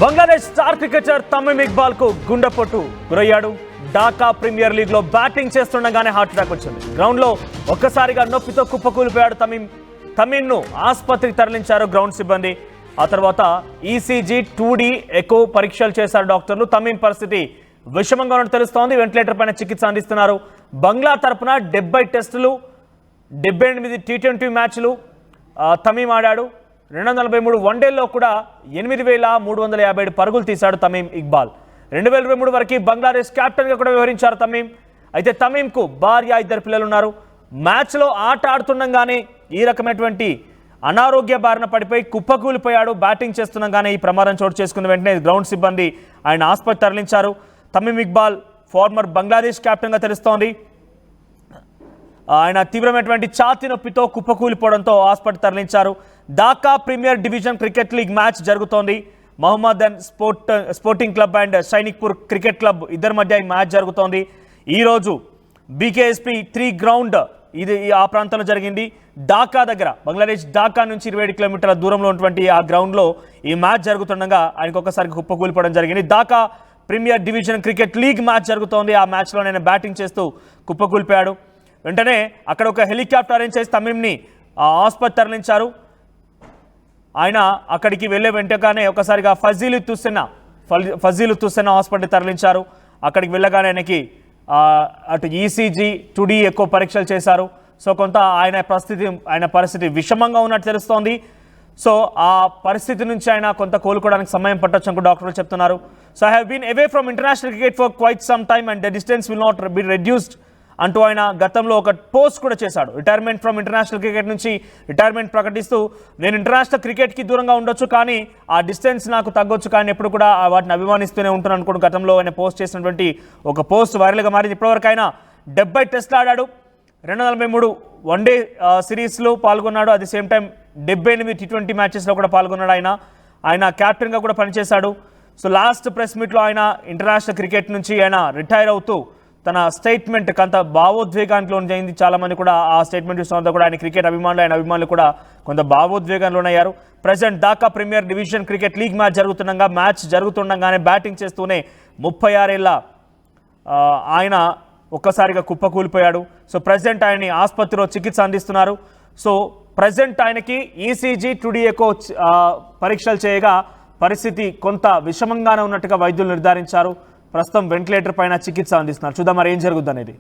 Bangladesh star cricketer Tamim Iqbal కు గుండెపోటు గురయ్యాడు. ఢాకా ప్రీమియర్ లీగ్ లో బ్యాటింగ్ చేస్తుండగానే హార్ట్ అటాక్ వచ్చింది. గ్రౌండ్ లో ఒక్కసారిగా నొప్పితో కుప్పకూలిపోయాడు తమీమ్ ను ఆసుపత్రికి తరలించారు గ్రౌండ్ సిబ్బంది. ఆ తర్వాత ఈసీజీ 2D ఎకో పరీక్షలు చేశారు డాక్టర్లు. తమీమ్ పరిస్థితి విషమంగా ఉన్నట్టు తెలుస్తోంది. వెంటిలేటర్ పైన చికిత్స అందిస్తున్నారు. బంగ్లా తరపున 70 టెస్టులు 78 T20 మ్యాచ్లు తమీమ్ ఆడాడు. 243 వన్డేల్లో కూడా 8,357 పరుగులు తీశాడు తమీమ్ ఇక్బాల్. 2023 వరకు బంగ్లాదేశ్ కెప్టెన్గా కూడా వ్యవహరించారు తమీమ్. అయితే తమీమ్కు భార్య, 2 పిల్లలు ఉన్నారు. మ్యాచ్లో ఆట ఆడుతుండగానే ఈ రకమైనటువంటి అనారోగ్య బారిన పడిపోయి కుప్పకూలిపోయాడు. బ్యాటింగ్ చేస్తుండగానే ఈ ప్రమాదం చోటు చేసుకున్న వెంటనే గ్రౌండ్ సిబ్బంది ఆయన ఆసుపత్రి తరలించారు. తమీమ్ ఇక్బాల్ ఫార్మర్ బంగ్లాదేశ్ కెప్టెన్గా తెలుస్తోంది. ఆయన తీవ్రమైనటువంటి ఛాతీ నొప్పితో కుప్పకూలిపోవడంతో ఆసుపత్రి తరలించారు. Dhaka premier division cricket league match జరుగుతోంది. Mohammedan sporting club and Sainikpur cricket club ఇద్దరి మధ్య ఈ మ్యాచ్ జరుగుతోంది. ఈరోజు BKSP 3 గ్రౌండ్ ఇది ఆ ప్రాంతంలో జరిగింది. ఢాకా దగ్గర, బంగ్లాదేశ్ ఢాకా నుంచి 27 కిలోమీటర్ల దూరంలో ఉన్నటువంటి ఆ గ్రౌండ్లో ఈ మ్యాచ్ జరుగుతుండగా ఆయనకు ఒక్కసారి కుప్పకూలిపోవడం జరిగింది. Dhaka premier division cricket league match జరుగుతోంది. ఆ మ్యాచ్లో నేను బ్యాటింగ్ చేస్తూ కుప్పకూలిపోయాడు. వెంటనే అక్కడ ఒక హెలికాప్టర్ అరేంజ్ చేసి తమీమ్ని ఆసుపత్రి తరలించారు. ఆయన అక్కడికి వెళ్ళే వెంటనే ఒకసారిగా ఫజీలు తుస్సెనా హాస్పిటల్ తరలించారు. అక్కడికి వెళ్ళగానే ఆయనకి అటు ఈసీజీ 2D ఎక్కువ పరీక్షలు చేశారు. సో కొంత ఆయన పరిస్థితి విషమంగా ఉన్నట్టు తెలుస్తోంది. సో ఆ పరిస్థితి నుంచి ఆయన కొంత కోలుకోవడానికి సమయం పట్టొచ్చు అని డాక్టర్లు చెప్తున్నారు. So I have been away from international cricket for quite some time and the distance will not be reduced అంటూ ఆయన గతంలో ఒక పోస్ట్ కూడా చేశాడు. రిటైర్మెంట్ ఫ్రమ్ ఇంటర్నేషనల్ క్రికెట్ నుంచి రిటైర్మెంట్ ప్రకటిస్తూ నేను ఇంటర్నేషనల్ క్రికెట్కి దూరంగా ఉండొచ్చు, కానీ ఆ డిస్టెన్స్ నాకు తగ్గొచ్చు, కానీ ఎప్పుడు కూడా వాటిని అభిమానిస్తూనే ఉంటాను అనుకుంటూ గతంలో ఆయన పోస్ట్ చేసినటువంటి ఒక పోస్ట్ వైరల్గా మారింది. ఇప్పటివరకు ఆయన 70 టెస్టులు ఆడాడు. 243 వన్డే సిరీస్లో పాల్గొన్నాడు. At the same time 78 T20 మ్యాచెస్లో కూడా పాల్గొన్నాడు. ఆయన క్యాప్టెన్గా కూడా పనిచేశాడు. సో లాస్ట్ ప్రెస్ మీట్లో ఆయన ఇంటర్నేషనల్ క్రికెట్ నుంచి ఆయన రిటైర్ అవుతూ తన స్టేట్మెంట్ కొంత భావోద్వేగానికి లోనైంది. చాలామంది కూడా ఆ స్టేట్మెంట్ చూస్తున్నంత కూడా ఆయన క్రికెట్ అభిమానులు కూడా కొంత భావోద్వేగానికి లోనయ్యారు. Present Dhaka premier division cricket league match జరుగుతుండగానే బ్యాటింగ్ చేస్తూనే 36 ఏళ్ల ఆయన ఒక్కసారిగా కుప్పకూలిపోయాడు. సో ప్రజెంట్ ఆయన్ని ఆసుపత్రిలో చికిత్స అందిస్తున్నారు. సో ప్రజెంట్ ఆయనకి ఈసీజీ 2D ఎకో పరీక్షలు చేయగా పరిస్థితి కొంత విషమంగానే ఉన్నట్టుగా వైద్యులు నిర్ధారించారు. ప్రస్తుతం వెంటిలేటర్ పైన చికిత్స అందిస్తున్నారు. చూద్దాం మరి ఏం జరుగుతుంది అనేది.